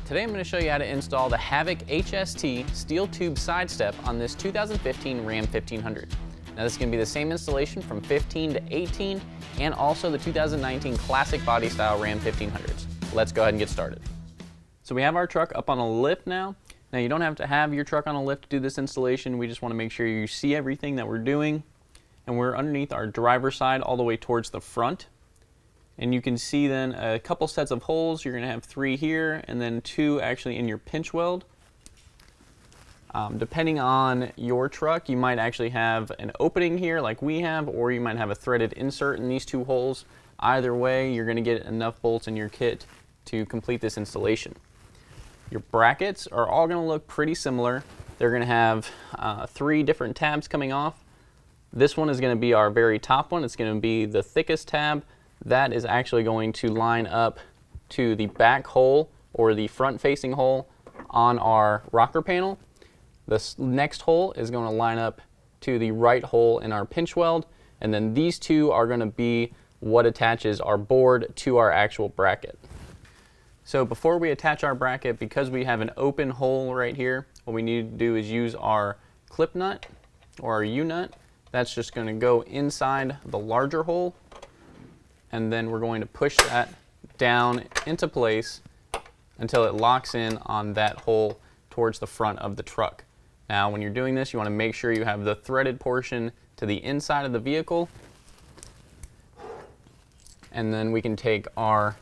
Today I'm going to show you how to install the Havoc HST steel tube side step on this 2015 Ram 1500. Now this is going to be the same installation from 15 to 18 and also the 2019 classic body style Ram 1500s. Let's go ahead and get started. So we have our truck up on a lift now. Now you don't have to have your truck on a lift to do this installation. We just want to make sure you see everything that we're doing. And we're underneath our driver's side all the way towards the front. And you can see then a couple sets of holes. You're going to have 3 here and then 2 actually in your pinch weld. Depending on your truck, you might actually have an opening here like we have, or you might have a threaded insert in these 2 holes. Either way, you're going to get enough bolts in your kit to complete this installation. Your brackets are all going to look pretty similar. They're going to have 3 different tabs coming off. This one is going to be our very top one. It's going to be the thickest tab. That is actually going to line up to the back hole or the front facing hole on our rocker panel. This next hole is going to line up to the right hole in our pinch weld, and then these 2 are going to be what attaches our board to our actual bracket. So before we attach our bracket, because we have an open hole right here, what we need to do is use our clip nut or our U-nut. That's just going to go inside the larger hole, and then we're going to push that down into place until it locks in on that hole towards the front of the truck. Now when you're doing this, you want to make sure you have the threaded portion to the inside of the vehicle, and then we can take our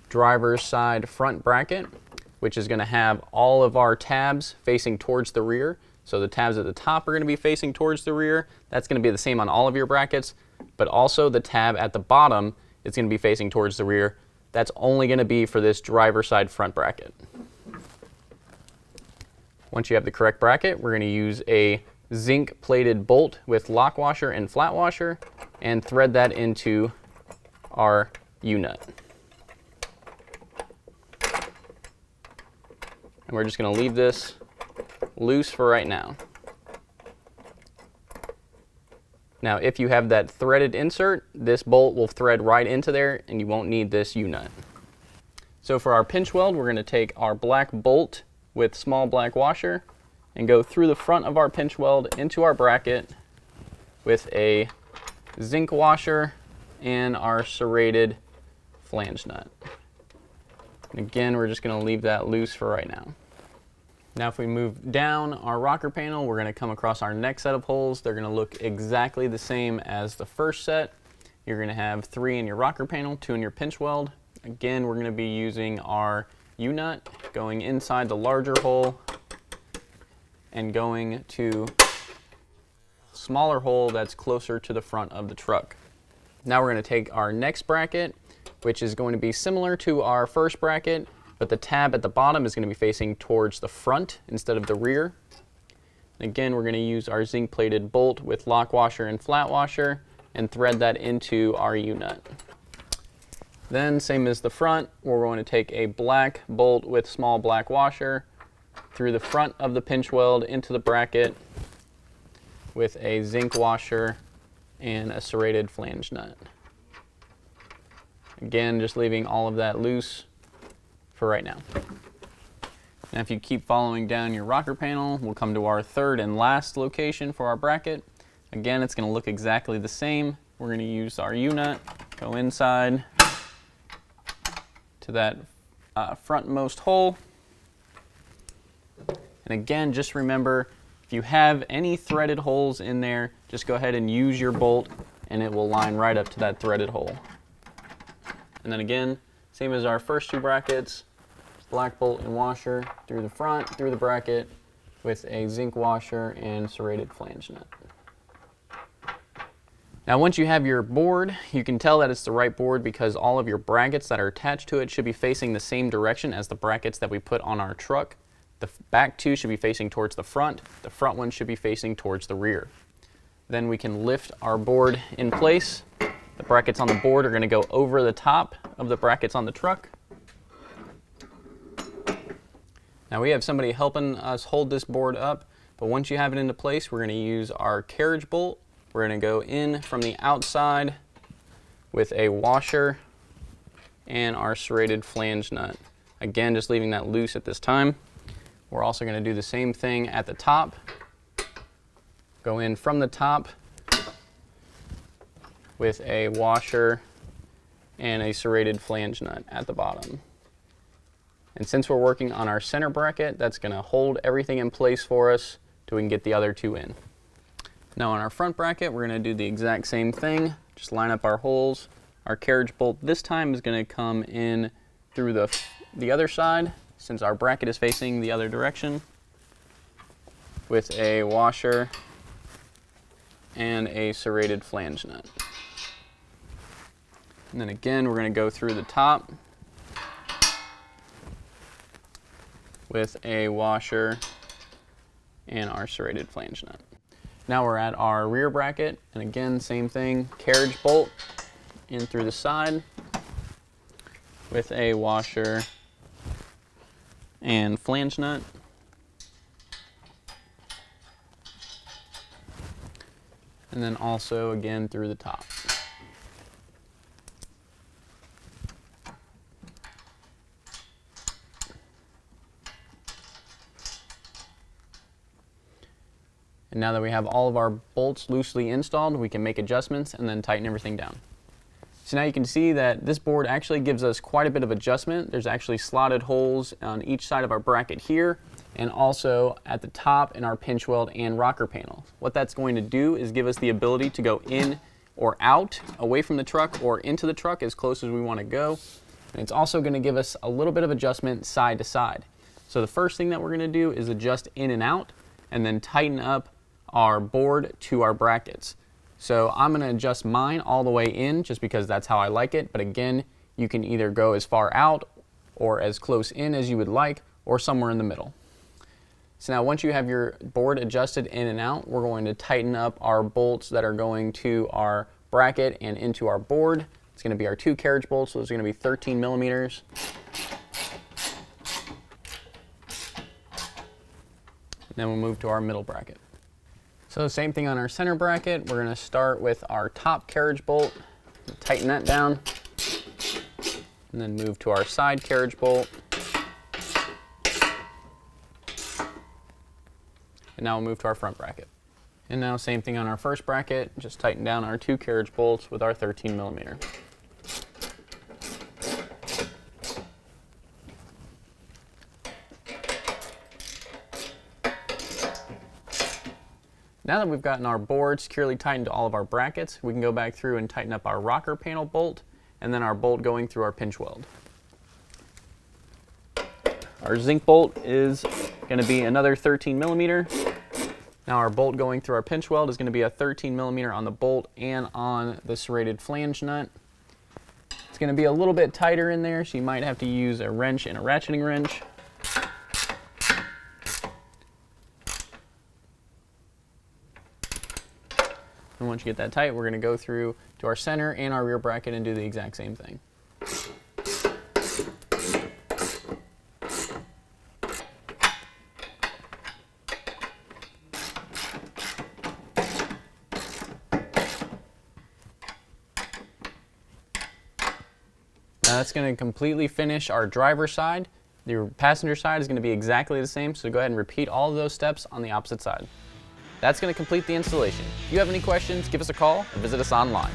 driver's side front bracket, which is going to have all of our tabs facing towards the rear. So the tabs at the top are going to be facing towards the rear. That's going to be the same on all of your brackets, but also the tab at the bottom is going to be facing towards the rear. That's only going to be for this driver's side front bracket. Once you have the correct bracket, we're going to use a zinc plated bolt with lock washer and flat washer and thread that into our U-nut. And we're just going to leave this loose for right now. Now if you have that threaded insert, this bolt will thread right into there and you won't need this U-nut. So for our pinch weld, we're going to take our black bolt with small black washer and go through the front of our pinch weld into our bracket with a zinc washer and our serrated flange nut. And again, we're just going to leave that loose for right now. Now if we move down our rocker panel, we're going to come across our next set of holes. They're going to look exactly the same as the first set. You're going to have 3 in your rocker panel, 2 in your pinch weld. Again, we're going to be using our U-nut, going inside the larger hole and going to a smaller hole that's closer to the front of the truck. Now we're going to take our next bracket, which is going to be similar to our first bracket, but the tab at the bottom is going to be facing towards the front instead of the rear. And again, we're going to use our zinc plated bolt with lock washer and flat washer and thread that into our U-nut. Then same as the front, we're going to take a black bolt with small black washer through the front of the pinch weld into the bracket with a zinc washer and a serrated flange nut. Again, just leaving all of that loose for right now. Now if you keep following down your rocker panel, we'll come to our third and last location for our bracket. Again, it's going to look exactly the same. We're going to use our U-nut, go inside to that frontmost hole. And again, just remember, if you have any threaded holes in there, just go ahead and use your bolt and it will line right up to that threaded hole. And then again, same as our first 2 brackets, black bolt and washer through the front, through the bracket with a zinc washer and serrated flange nut. Now once you have your board, you can tell that it's the right board because all of your brackets that are attached to it should be facing the same direction as the brackets that we put on our truck. The back 2 should be facing towards the front one should be facing towards the rear. Then we can lift our board in place. The brackets on the board are going to go over the top of the brackets on the truck. Now we have somebody helping us hold this board up, but once you have it into place, we're going to use our carriage bolt. We're going to go in from the outside with a washer and our serrated flange nut Again, just leaving that loose at this time. We're also going to do the same thing at the top. Go in from the top with a washer and a serrated flange nut at the bottom. And since we're working on our center bracket, that's going to hold everything in place for us till we can get the other two in. Now on our front bracket, we're going to do the exact same thing. Just line up our holes. Our carriage bolt this time is going to come in through the other side, since our bracket is facing the other direction, with a washer and a serrated flange nut. And then again, we're going to go through the top with a washer and our serrated flange nut. Now we're at our rear bracket, and again, same thing, carriage bolt in through the side with a washer and flange nut. And then also again through the top. And now that we have all of our bolts loosely installed, we can make adjustments and then tighten everything down. So now you can see that this board actually gives us quite a bit of adjustment. There's actually slotted holes on each side of our bracket here, and also at the top in our pinch weld and rocker panel. What that's going to do is give us the ability to go in or out, away from the truck, or into the truck as close as we want to go. And it's also going to give us a little bit of adjustment side to side. So the first thing that we're going to do is adjust in and out, and then tighten up our board to our brackets. So I'm going to adjust mine all the way in just because that's how I like it, but again, you can either go as far out or as close in as you would like, or somewhere in the middle. So now once you have your board adjusted in and out, we're going to tighten up our bolts that are going to our bracket and into our board. It's going to be our 2 carriage bolts, so it's going to be 13 millimeters. And then we'll move to our middle bracket. So same thing on our center bracket. We're going to start with our top carriage bolt, tighten that down, and then move to our side carriage bolt. And now we'll move to our front bracket. And now same thing on our first bracket, just tighten down our 2 carriage bolts with our 13 millimeter. Now that we've gotten our board securely tightened to all of our brackets, we can go back through and tighten up our rocker panel bolt, and then our bolt going through our pinch weld. Our zinc bolt is going to be another 13 millimeter. Now our bolt going through our pinch weld is going to be a 13 millimeter on the bolt and on the serrated flange nut. It's going to be a little bit tighter in there, so you might have to use a wrench and a ratcheting wrench. And once you get that tight, we're going to go through to our center and our rear bracket and do the exact same thing. Now that's going to completely finish our driver's side. Your passenger side is going to be exactly the same, so go ahead and repeat all of those steps on the opposite side. That's going to complete the installation. If you have any questions, give us a call or visit us online.